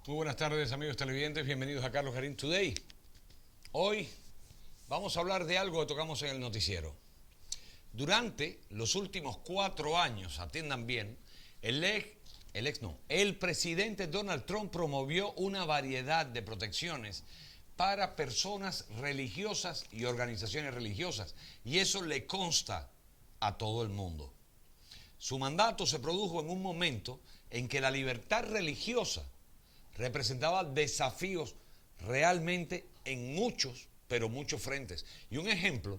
Muy buenas tardes, amigos televidentes, bienvenidos a Carlos Garín Today. Hoy vamos a hablar de algo que tocamos en el noticiero. Durante los últimos 4 años, atiendan bien, el presidente Donald Trump promovió una variedad de protecciones para personas religiosas y organizaciones religiosas, y eso le consta a todo el mundo. Su mandato se produjo en un momento en que la libertad religiosa representaba desafíos realmente en muchos, pero muchos frentes. Y un ejemplo,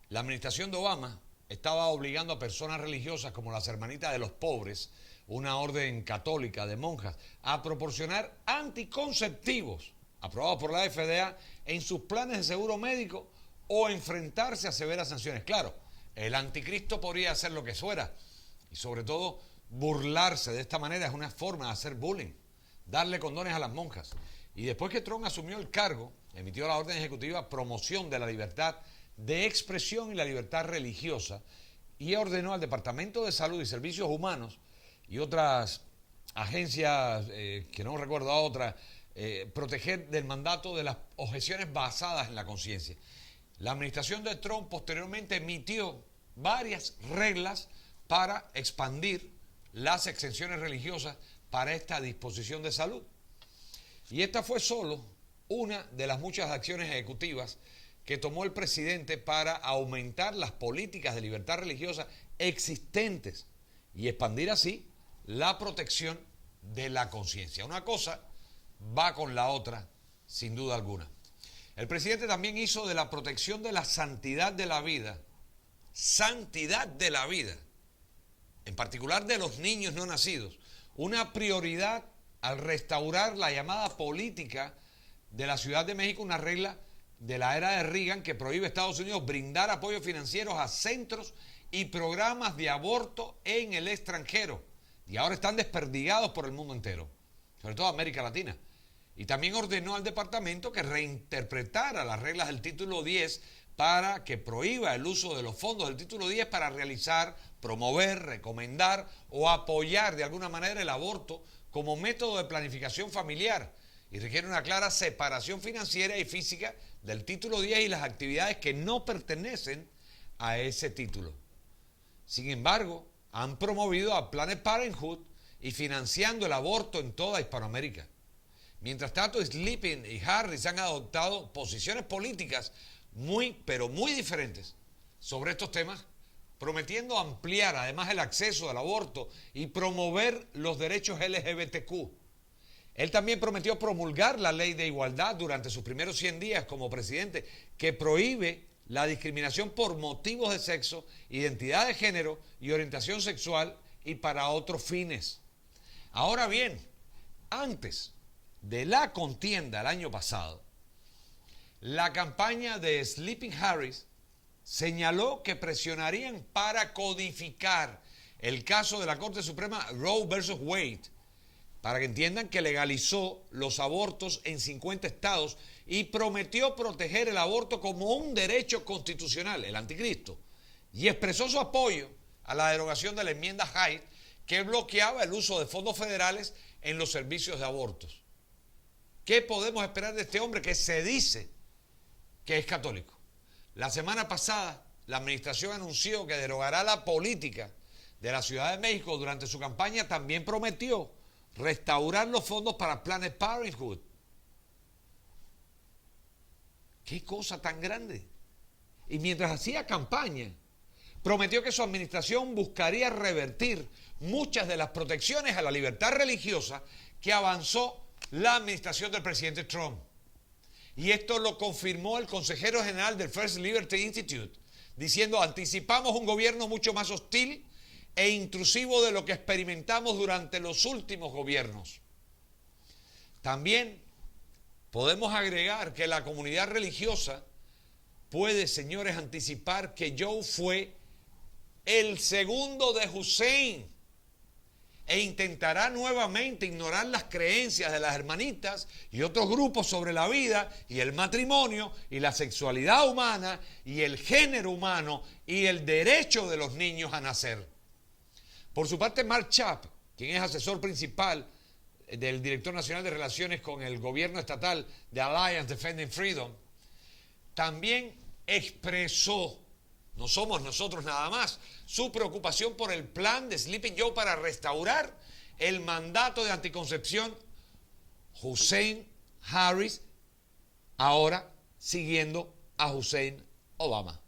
la administración de Obama estaba obligando a personas religiosas como las Hermanitas de los Pobres, una orden católica de monjas, a proporcionar anticonceptivos aprobados por la FDA en sus planes de seguro médico o enfrentarse a severas sanciones. Claro, el anticristo podría hacer lo que fuera y sobre todo burlarse de esta manera es una forma de hacer bullying. Darle condones a las monjas. Y después que Trump asumió el cargo, emitió la orden ejecutiva promoción de la libertad de expresión y la libertad religiosa y ordenó al Departamento de Salud y Servicios Humanos y otras agencias, que no recuerdo a otras, proteger del mandato de las objeciones basadas en la conciencia. La administración de Trump posteriormente emitió varias reglas para expandir las exenciones religiosas para esta disposición de salud. Y esta fue solo una de las muchas acciones ejecutivas que tomó el presidente para aumentar las políticas de libertad religiosa existentes y expandir así la protección de la conciencia. Una cosa va con la otra, sin duda alguna. El presidente también hizo de la protección de la santidad de la vida, en particular de los niños no nacidos, una prioridad al restaurar la llamada política de la Ciudad de México, una regla de la era de Reagan que prohíbe a Estados Unidos brindar apoyos financieros a centros y programas de aborto en el extranjero. Y ahora están desperdigados por el mundo entero, sobre todo América Latina. Y también ordenó al departamento que reinterpretara las reglas del título 10 para que prohíba el uso de los fondos del título 10 para realizar, promover, recomendar o apoyar de alguna manera el aborto como método de planificación familiar y requiere una clara separación financiera y física del título 10 y las actividades que no pertenecen a ese título. Sin embargo, han promovido a Planned Parenthood y financiando el aborto en toda Hispanoamérica. Mientras tanto, Sleeping y Harris han adoptado posiciones políticas pero muy diferentes sobre estos temas, prometiendo ampliar además el acceso al aborto y promover los derechos LGBTQ. Él también prometió promulgar la ley de igualdad durante sus primeros 100 días como presidente, que prohíbe la discriminación por motivos de sexo, identidad de género y orientación sexual y para otros fines. Ahora bien, antes de la contienda el año pasado, la campaña de Sleeping Harris señaló que presionarían para codificar el caso de la Corte Suprema Roe versus Wade, para que entiendan que legalizó los abortos en 50 estados y prometió proteger el aborto como un derecho constitucional, el anticristo, y expresó su apoyo a la derogación de la enmienda Hyde que bloqueaba el uso de fondos federales en los servicios de abortos. ¿Qué podemos esperar de este hombre que se dice que es católico? La semana pasada, la administración anunció que derogará la política de la Ciudad de México. Durante su campaña también prometió restaurar los fondos para Planned Parenthood. ¡Qué cosa tan grande! Y mientras hacía campaña, prometió que su administración buscaría revertir muchas de las protecciones a la libertad religiosa que avanzó la administración del presidente Trump. Y esto lo confirmó el consejero general del First Liberty Institute, diciendo: anticipamos un gobierno mucho más hostil e intrusivo de lo que experimentamos durante los últimos gobiernos. También podemos agregar que la comunidad religiosa puede, señores, anticipar que Joe fue el segundo de Hussein e intentará nuevamente ignorar las creencias de las hermanitas y otros grupos sobre la vida y el matrimonio y la sexualidad humana y el género humano y el derecho de los niños a nacer. Por su parte, Mark Chapp, quien es asesor principal del director nacional de relaciones con el gobierno estatal de Alliance Defending Freedom, también expresó, no somos nosotros nada más, su preocupación por el plan de Sleeping Joe para restaurar el mandato de anticoncepción Hussein Harris, ahora siguiendo a Hussein Obama.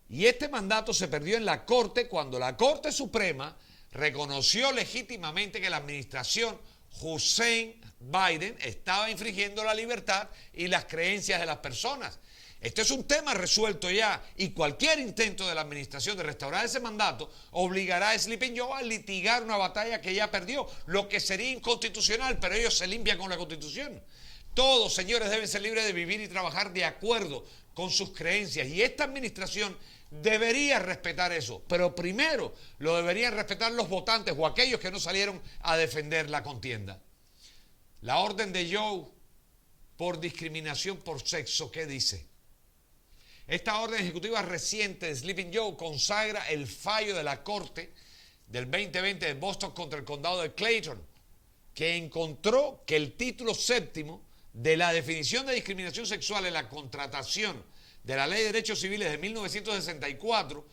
Y este mandato se perdió en la Corte cuando la Corte Suprema reconoció legítimamente que la administración Hussein Biden estaba infringiendo la libertad y las creencias de las personas. Este es un tema resuelto ya y cualquier intento de la administración de restaurar ese mandato obligará a Sleeping Joe a litigar una batalla que ya perdió, lo que sería inconstitucional, pero ellos se limpian con la Constitución. Todos, señores, deben ser libres de vivir y trabajar de acuerdo con sus creencias y esta administración debería respetar eso, pero primero lo deberían respetar los votantes o aquellos que no salieron a defender la contienda. La orden de Joe por discriminación por sexo, ¿qué dice? Esta orden ejecutiva reciente de Sleeping Joe consagra el fallo de la Corte del 2020 de Boston contra el condado de Clayton, que encontró que el título séptimo de la definición de discriminación sexual en la contratación de la Ley de Derechos Civiles de 1964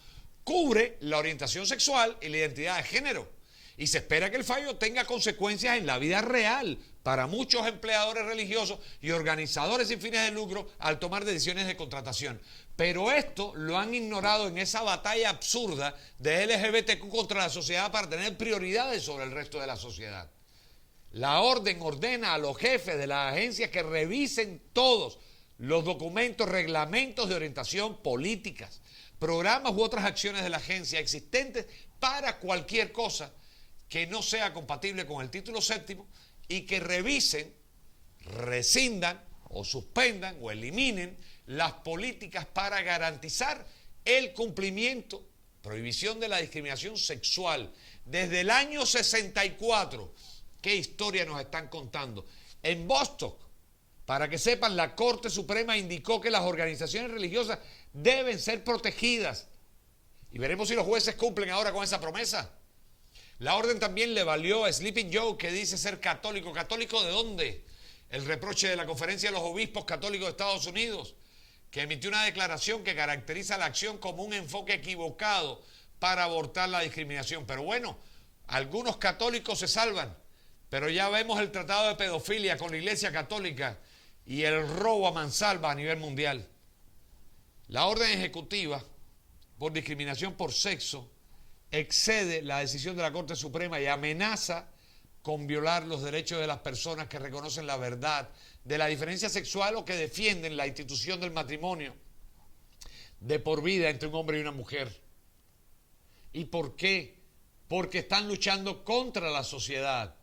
cubre la orientación sexual y la identidad de género. Y se espera que el fallo tenga consecuencias en la vida real para muchos empleadores religiosos y organizadores sin fines de lucro al tomar decisiones de contratación. Pero esto lo han ignorado en esa batalla absurda de LGBTQ contra la sociedad para tener prioridades sobre el resto de la sociedad. La orden ordena a los jefes de las agencias que revisen todos los documentos, reglamentos de orientación, políticas, programas u otras acciones de la agencia existentes para cualquier cosa que no sea compatible con el título séptimo y que revisen, rescindan o suspendan o eliminen las políticas para garantizar el cumplimiento, prohibición de la discriminación sexual. Desde el año 64, ¿qué historia nos están contando? En Boston, para que sepan, la Corte Suprema indicó que las organizaciones religiosas deben ser protegidas. Y veremos si los jueces cumplen ahora con esa promesa. La orden también le valió a Sleeping Joe, que dice ser católico. ¿Católico de dónde? El reproche de la Conferencia de los Obispos Católicos de Estados Unidos, que emitió una declaración que caracteriza la acción como un enfoque equivocado para abortar la discriminación. Pero bueno, algunos católicos se salvan, pero ya vemos el tratado de pedofilia con la Iglesia Católica y el robo a mansalva a nivel mundial. La orden ejecutiva por discriminación por sexo excede la decisión de la Corte Suprema y amenaza con violar los derechos de las personas que reconocen la verdad de la diferencia sexual o que defienden la institución del matrimonio de por vida entre un hombre y una mujer. ¿Y por qué? Porque están luchando contra la sociedad.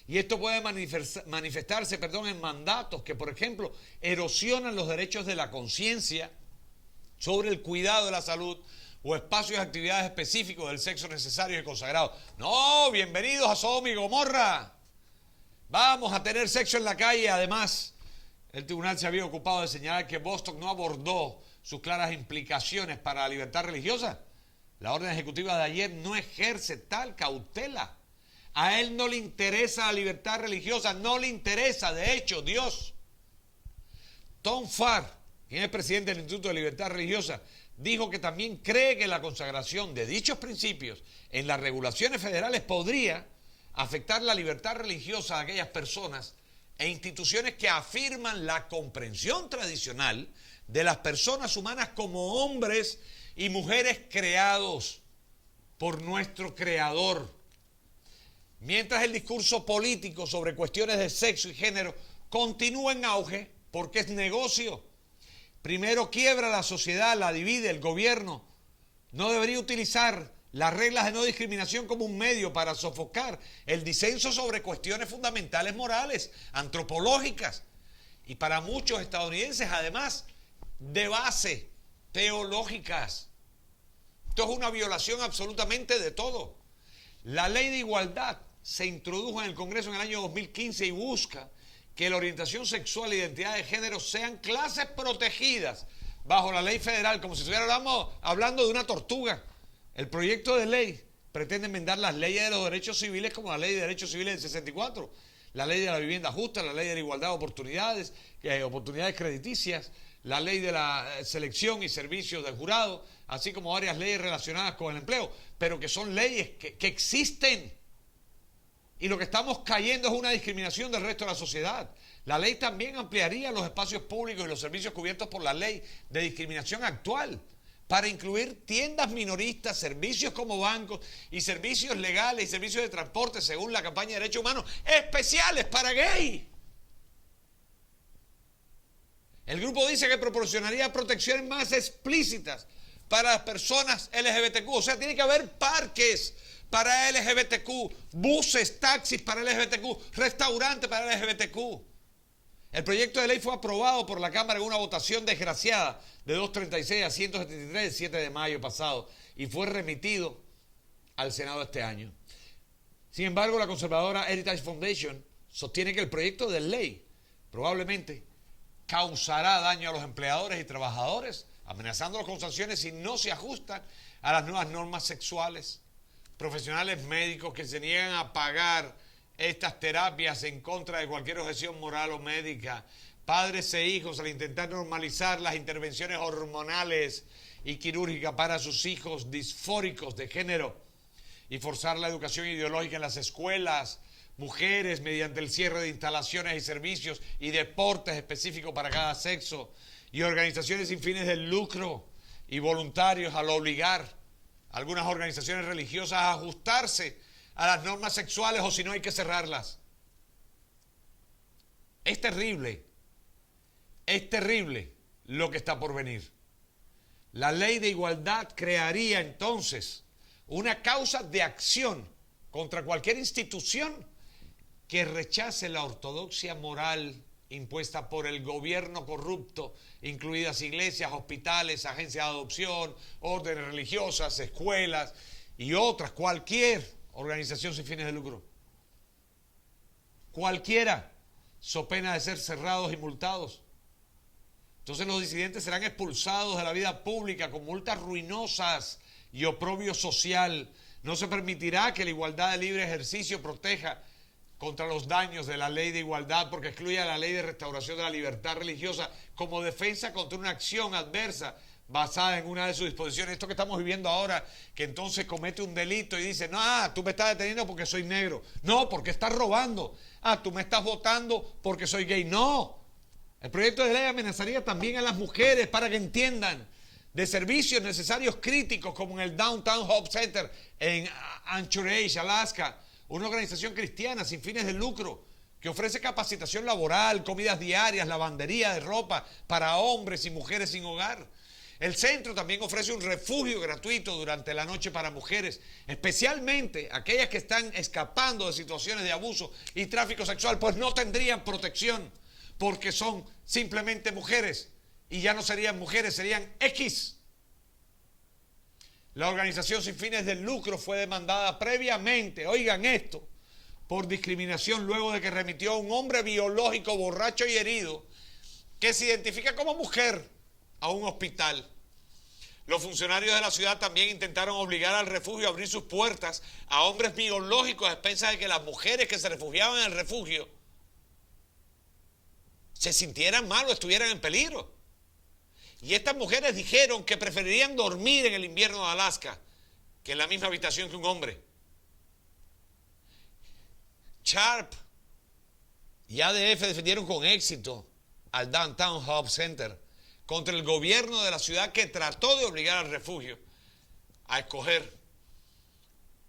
Y esto puede manifestarse en mandatos que, por ejemplo, erosionan los derechos de la conciencia sobre el cuidado de la salud o espacios de actividades específicos del sexo necesarios y consagrados. No, bienvenidos a Sodoma y Gomorra. Vamos a tener sexo en la calle. Además, el tribunal se había ocupado de señalar que Boston no abordó sus claras implicaciones para la libertad religiosa. La orden ejecutiva de ayer no ejerce tal cautela. A él no le interesa la libertad religiosa, no le interesa, de hecho, Dios. Tom Farr, quien es presidente del Instituto de Libertad Religiosa, dijo que también cree que la consagración de dichos principios en las regulaciones federales podría afectar la libertad religiosa de aquellas personas e instituciones que afirman la comprensión tradicional de las personas humanas como hombres y mujeres creados por nuestro Creador. Mientras el discurso político sobre cuestiones de sexo y género continúa en auge porque es negocio. Primero quiebra la sociedad, la divide. El gobierno no debería utilizar las reglas de no discriminación como un medio para sofocar el disenso sobre cuestiones fundamentales morales, antropológicas y para muchos estadounidenses además de base, teológicas. Esto es una violación absolutamente de todo. La ley de igualdad se introdujo en el Congreso en el año 2015 y busca que la orientación sexual e identidad de género sean clases protegidas bajo la ley federal, como si estuviéramos hablando de una tortuga. El proyecto de ley pretende enmendar las leyes de los derechos civiles como la ley de derechos civiles del 64, la ley de la vivienda justa, la ley de la igualdad de oportunidades, oportunidades crediticias, la ley de la selección y servicios del jurado, así como varias leyes relacionadas con el empleo, pero que son leyes que existen. Y lo que estamos cayendo es una discriminación del resto de la sociedad. La ley también ampliaría los espacios públicos y los servicios cubiertos por la ley de discriminación actual para incluir tiendas minoristas, servicios como bancos y servicios legales y servicios de transporte según la campaña de derechos humanos especiales para gay. El grupo dice que proporcionaría protecciones más explícitas para las personas LGBTQ. O sea, tiene que haber parques para LGBTQ, buses, taxis para LGBTQ, restaurantes para LGBTQ. El proyecto de ley fue aprobado por la Cámara en una votación desgraciada de 236 a 173 el 7 de mayo pasado y fue remitido al Senado este año. Sin embargo, la conservadora Heritage Foundation sostiene que el proyecto de ley probablemente causará daño a los empleadores y trabajadores, amenazándolos con sanciones si no se ajustan a las nuevas normas sexuales. Profesionales médicos que se niegan a pagar estas terapias en contra de cualquier objeción moral o médica, padres e hijos al intentar normalizar las intervenciones hormonales y quirúrgicas para sus hijos disfóricos de género y forzar la educación ideológica en las escuelas, mujeres mediante el cierre de instalaciones y servicios y deportes específicos para cada sexo, y organizaciones sin fines de lucro y voluntarios al obligar a algunas organizaciones religiosas a ajustarse a las normas sexuales o si no hay que cerrarlas. Es terrible lo que está por venir. La ley de igualdad crearía entonces una causa de acción contra cualquier institución que rechace la ortodoxia moral impuesta por el gobierno corrupto, incluidas iglesias, hospitales, agencias de adopción, órdenes religiosas, escuelas y otras, cualquier organización sin fines de lucro. Cualquiera, so pena de ser cerrados y multados. Entonces los disidentes serán expulsados de la vida pública con multas ruinosas y oprobio social. No se permitirá que la igualdad de libre ejercicio proteja contra los daños de la ley de igualdad porque excluye a la ley de restauración de la libertad religiosa como defensa contra una acción adversa basada en una de sus disposiciones. Esto que estamos viviendo ahora, que entonces comete un delito y dice, no, tú me estás deteniendo porque soy negro. No, porque estás robando. Tú me estás votando porque soy gay. No. El proyecto de ley amenazaría también a las mujeres para que entiendan de servicios necesarios críticos como en el Downtown Hope Center en Anchorage, Alaska, una organización cristiana sin fines de lucro que ofrece capacitación laboral, comidas diarias, lavandería de ropa para hombres y mujeres sin hogar. El centro también ofrece un refugio gratuito durante la noche para mujeres, especialmente aquellas que están escapando de situaciones de abuso y tráfico sexual, pues no tendrían protección porque son simplemente mujeres y ya no serían mujeres, serían X. La organización sin fines de lucro fue demandada previamente, oigan esto, por discriminación luego de que remitió a un hombre biológico borracho y herido que se identifica como mujer a un hospital. Los funcionarios de la ciudad también intentaron obligar al refugio a abrir sus puertas a hombres biológicos a expensas de que las mujeres que se refugiaban en el refugio se sintieran mal o estuvieran en peligro. Y estas mujeres dijeron que preferirían dormir en el invierno de Alaska que en la misma habitación que un hombre. Sharp y ADF defendieron con éxito al Downtown Hope Center contra el gobierno de la ciudad que trató de obligar al refugio a escoger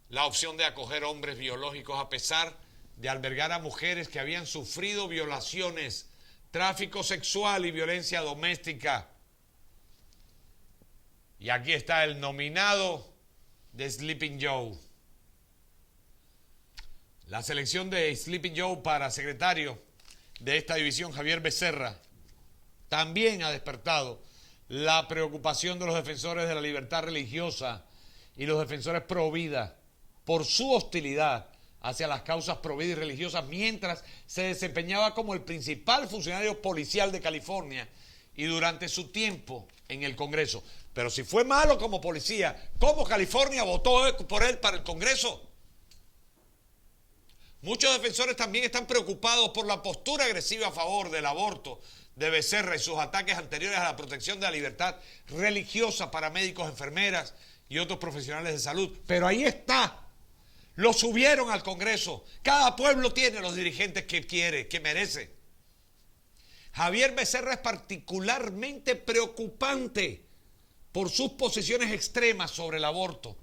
la opción de acoger hombres biológicos a pesar de albergar a mujeres que habían sufrido violaciones, tráfico sexual y violencia doméstica. Y aquí está el nominado de Sleeping Joe. La selección de Sleeping Joe para secretario de esta división, Javier Becerra, también ha despertado la preocupación de los defensores de la libertad religiosa y los defensores pro vida por su hostilidad hacia las causas pro vida y religiosas mientras se desempeñaba como el principal funcionario policial de California y durante su tiempo en el Congreso. Pero si fue malo como policía, ¿cómo California votó por él para el Congreso? Muchos defensores también están preocupados por la postura agresiva a favor del aborto de Becerra y sus ataques anteriores a la protección de la libertad religiosa para médicos, enfermeras y otros profesionales de salud. Pero ahí está. Lo subieron al Congreso. Cada pueblo tiene los dirigentes que quiere, que merece. Javier Becerra es particularmente preocupante por sus posiciones extremas sobre el aborto.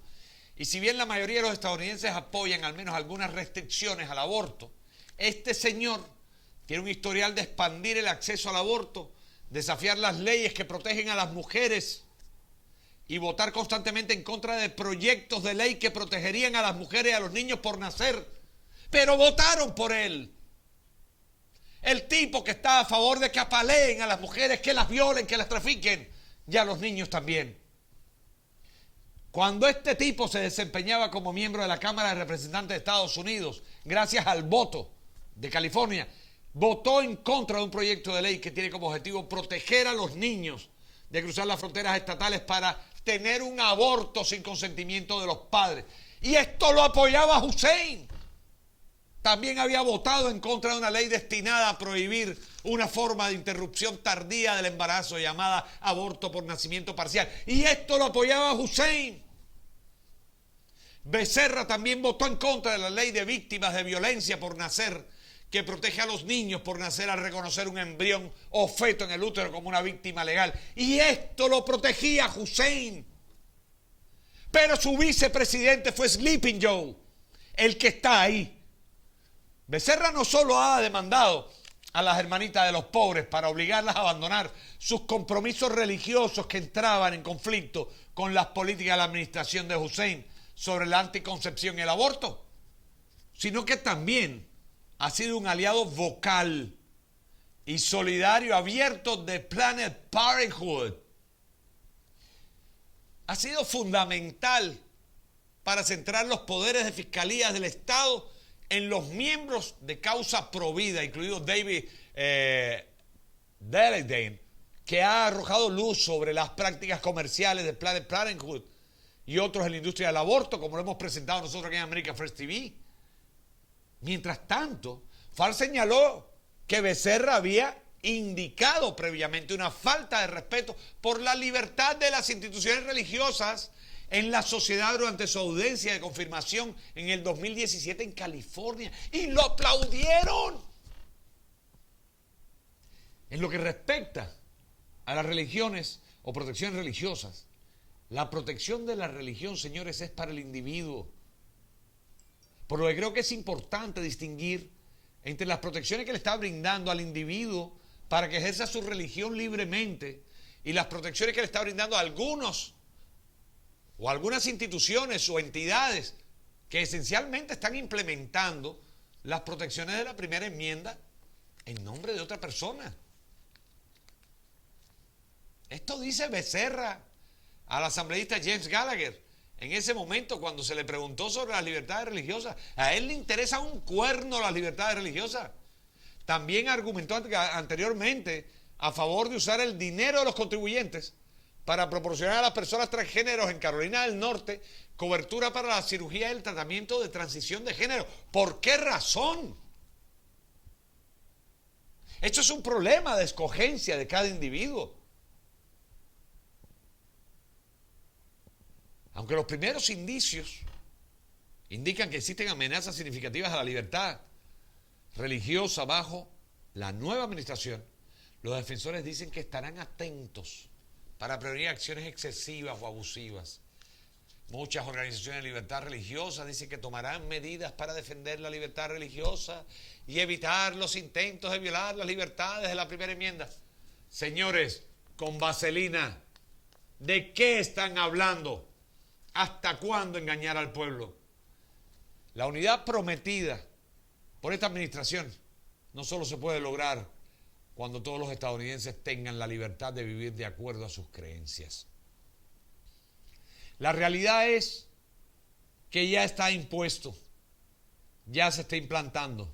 Y si bien la mayoría de los estadounidenses apoyan al menos algunas restricciones al aborto, este señor tiene un historial de expandir el acceso al aborto, desafiar las leyes que protegen a las mujeres y votar constantemente en contra de proyectos de ley que protegerían a las mujeres y a los niños por nacer. Pero votaron por él. El tipo que está a favor de que apaleen a las mujeres, que las violen, que las trafiquen, y a los niños también. Cuando este tipo se desempeñaba como miembro de la Cámara de Representantes de Estados Unidos, gracias al voto de California, votó en contra de un proyecto de ley que tiene como objetivo proteger a los niños de cruzar las fronteras estatales para tener un aborto sin consentimiento de los padres. Y esto lo apoyaba Hussein. También había votado en contra de una ley destinada a prohibir una forma de interrupción tardía del embarazo llamada aborto por nacimiento parcial. Y esto lo apoyaba Hussein. Becerra también votó en contra de la ley de víctimas de violencia por nacer, que protege a los niños por nacer al reconocer un embrión o feto en el útero como una víctima legal. Y esto lo protegía Hussein. Pero su vicepresidente fue Sleeping Joe, el que está ahí. Becerra no solo ha demandado a las hermanitas de los pobres para obligarlas a abandonar sus compromisos religiosos que entraban en conflicto con las políticas de la administración de Hussein sobre la anticoncepción y el aborto, sino que también ha sido un aliado vocal y solidario abierto de Planned Parenthood. Ha sido fundamental para centrar los poderes de fiscalías del Estado en los miembros de causa provida, incluido David Daleiden, que ha arrojado luz sobre las prácticas comerciales de Planned Parenthood y otros en la industria del aborto, como lo hemos presentado nosotros aquí en America First TV. Mientras tanto, Farr señaló que Becerra había indicado previamente una falta de respeto por la libertad de las instituciones religiosas en la sociedad durante su audiencia de confirmación en el 2017 en California. Y lo aplaudieron. En lo que respecta a las religiones o protecciones religiosas, la protección de la religión, señores, es para el individuo. Por lo que creo que es importante distinguir entre las protecciones que le está brindando al individuo para que ejerza su religión libremente y las protecciones que le está brindando a algunos o algunas instituciones o entidades que esencialmente están implementando las protecciones de la primera enmienda en nombre de otra persona. Esto dice Becerra al asambleísta James Gallagher en ese momento cuando se le preguntó sobre las libertades religiosas. A él le interesa un cuerno las libertades religiosas. También argumentó anteriormente a favor de usar el dinero de los contribuyentes para proporcionar a las personas transgéneros en Carolina del Norte cobertura para la cirugía y el tratamiento de transición de género. ¿Por qué razón? Esto es un problema de escogencia de cada individuo. Aunque los primeros indicios indican que existen amenazas significativas a la libertad religiosa bajo la nueva administración, los defensores dicen que estarán atentos para prevenir acciones excesivas o abusivas. Muchas organizaciones de libertad religiosa dicen que tomarán medidas para defender la libertad religiosa y evitar los intentos de violar las libertades de la primera enmienda. Señores, con vaselina, ¿de qué están hablando? ¿Hasta cuándo engañar al pueblo? La unidad prometida por esta administración no solo se puede lograr cuando todos los estadounidenses tengan la libertad de vivir de acuerdo a sus creencias. La realidad es que ya está impuesto, ya se está implantando.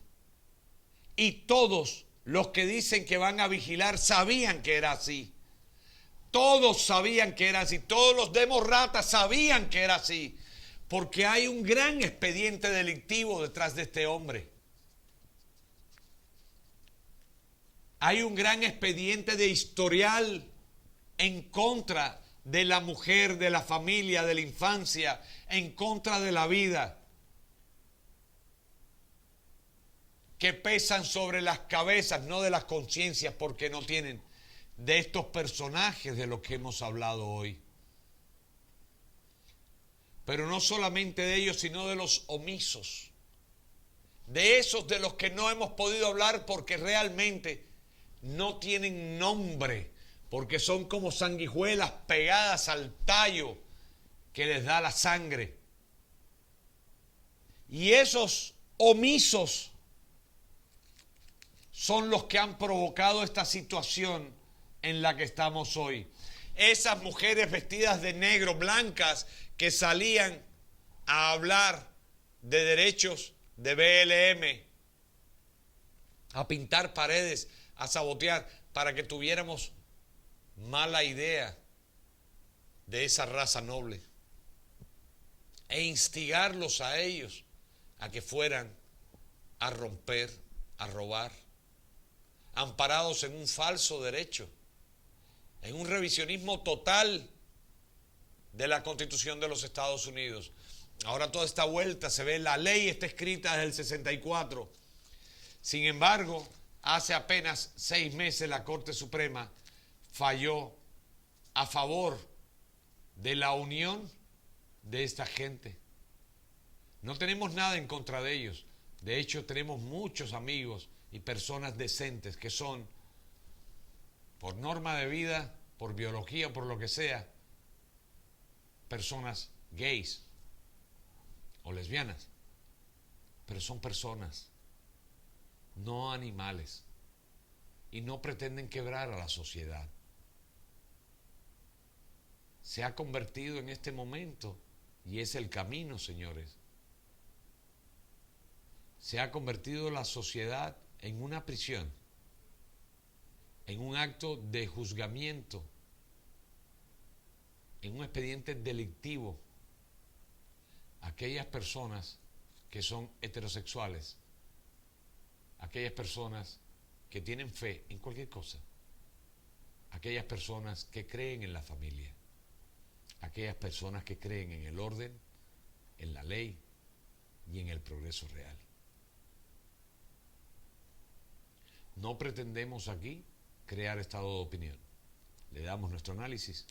Y todos los que dicen que van a vigilar sabían que era así. Todos sabían que era así, todos los demócratas sabían que era así, porque hay un gran expediente delictivo detrás de este hombre. Hay un gran expediente de historial en contra de la mujer, de la familia, de la infancia, en contra de la vida, que pesan sobre las cabezas, no de las conciencias, porque no tienen, de estos personajes de los que hemos hablado hoy. Pero no solamente de ellos, sino de los omisos, de esos de los que no hemos podido hablar porque realmente no tienen nombre, porque son como sanguijuelas pegadas al tallo que les da la sangre. Y esos omisos son los que han provocado esta situación en la que estamos hoy. Esas mujeres vestidas de negro, blancas, que salían a hablar de derechos de BLM, a pintar paredes, a sabotear, para que tuviéramos mala idea de esa raza noble, e instigarlos a ellos a que fueran a romper, a robar, amparados en un falso derecho, en un revisionismo total de la Constitución de los Estados Unidos. Ahora toda esta vuelta se ve, la ley está escrita desde el 64. Sin embargo, hace apenas 6 meses la Corte Suprema falló a favor de la unión de esta gente. No tenemos nada en contra de ellos. De hecho, tenemos muchos amigos y personas decentes que son, por norma de vida, por biología, por lo que sea, personas gays o lesbianas, pero son personas, no animales, y no pretenden quebrar a la sociedad. Se ha convertido en este momento, y es el camino, señores, se ha convertido la sociedad en una prisión, en un acto de juzgamiento, en un expediente delictivo. Aquellas personas que son heterosexuales, aquellas personas que tienen fe en cualquier cosa, aquellas personas que creen en la familia, aquellas personas que creen en el orden, en la ley y en el progreso real. No pretendemos aquí crear estado de opinión. Le damos nuestro análisis,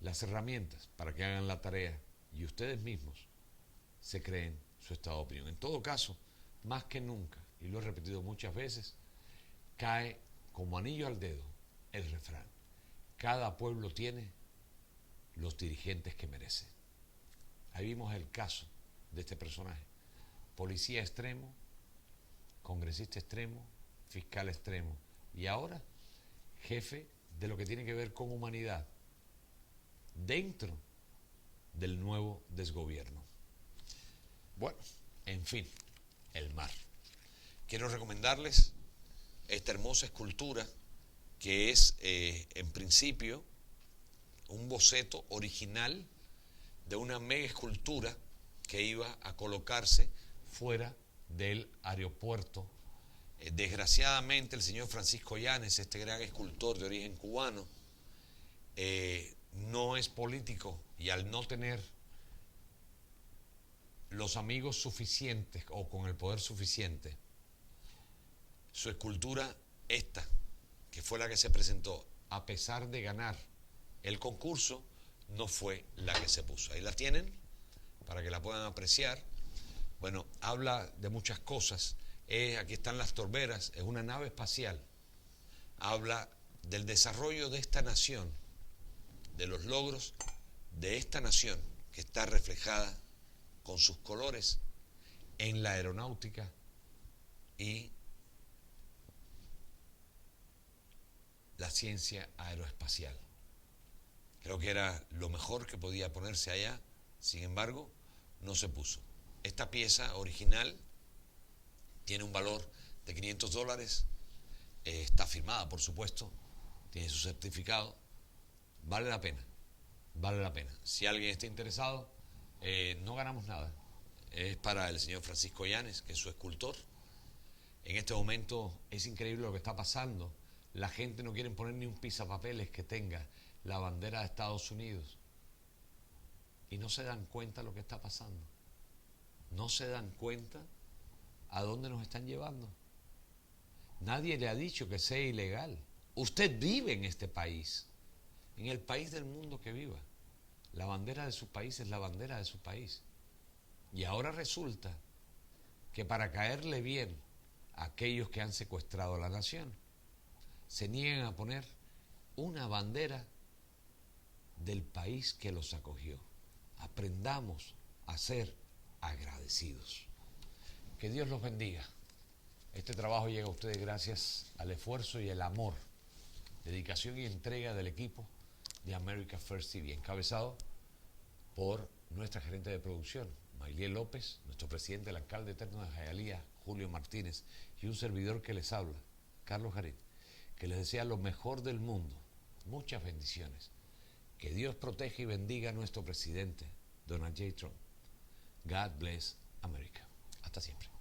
las herramientas para que hagan la tarea y ustedes mismos se creen su estado de opinión. En todo caso, más que nunca, y lo he repetido muchas veces, cae como anillo al dedo el refrán: cada pueblo tiene los dirigentes que merece. Ahí vimos el caso de este personaje: policía extremo, congresista extremo, fiscal extremo, y ahora jefe de lo que tiene que ver con humanidad dentro del nuevo desgobierno. Bueno, en fin, el mar. Quiero recomendarles esta hermosa escultura que es, en principio, un boceto original de una mega escultura que iba a colocarse fuera del aeropuerto. Desgraciadamente, el señor Francisco Llanes, este gran escultor de origen cubano, no es político, y al no tener los amigos suficientes o con el poder suficiente, su escultura, esta, que fue la que se presentó, a pesar de ganar el concurso, no fue la que se puso. Ahí la tienen para que la puedan apreciar. Bueno, habla de muchas cosas. Aquí están las torberas, es una nave espacial. Habla del desarrollo de esta nación, de los logros de esta nación, que está reflejada con sus colores en la aeronáutica y la ciencia aeroespacial. Creo que era lo mejor que podía ponerse allá, sin embargo, no se puso. Esta pieza original tiene un valor de $500, está firmada, por supuesto, tiene su certificado, Vale la pena, vale la pena. Si alguien está interesado, no ganamos nada. Es para el señor Francisco Llanes, que es su escultor. En este momento es increíble lo que está pasando. La gente no quiere poner ni un pisapapeles que tenga la bandera de Estados Unidos. Y no se dan cuenta de lo que está pasando. No se dan cuenta a dónde nos están llevando. Nadie le ha dicho que sea ilegal. Usted vive en este país, en el país del mundo que viva. La bandera de su país es la bandera de su país. Y ahora resulta que para caerle bien a aquellos que han secuestrado a la nación, se niegan a poner una bandera del país que los acogió. Aprendamos a ser agradecidos. Que Dios los bendiga. Este trabajo llega a ustedes gracias al esfuerzo y el amor, dedicación y entrega del equipo de America First TV, encabezado por nuestra gerente de producción, Mayliel López, nuestro presidente, el alcalde eterno de Hialeah, Julio Martínez, y un servidor que les habla, Carlos Jarín, que les desea lo mejor del mundo, muchas bendiciones. Que Dios proteja y bendiga a nuestro presidente, Donald J. Trump. God bless America. Hasta siempre.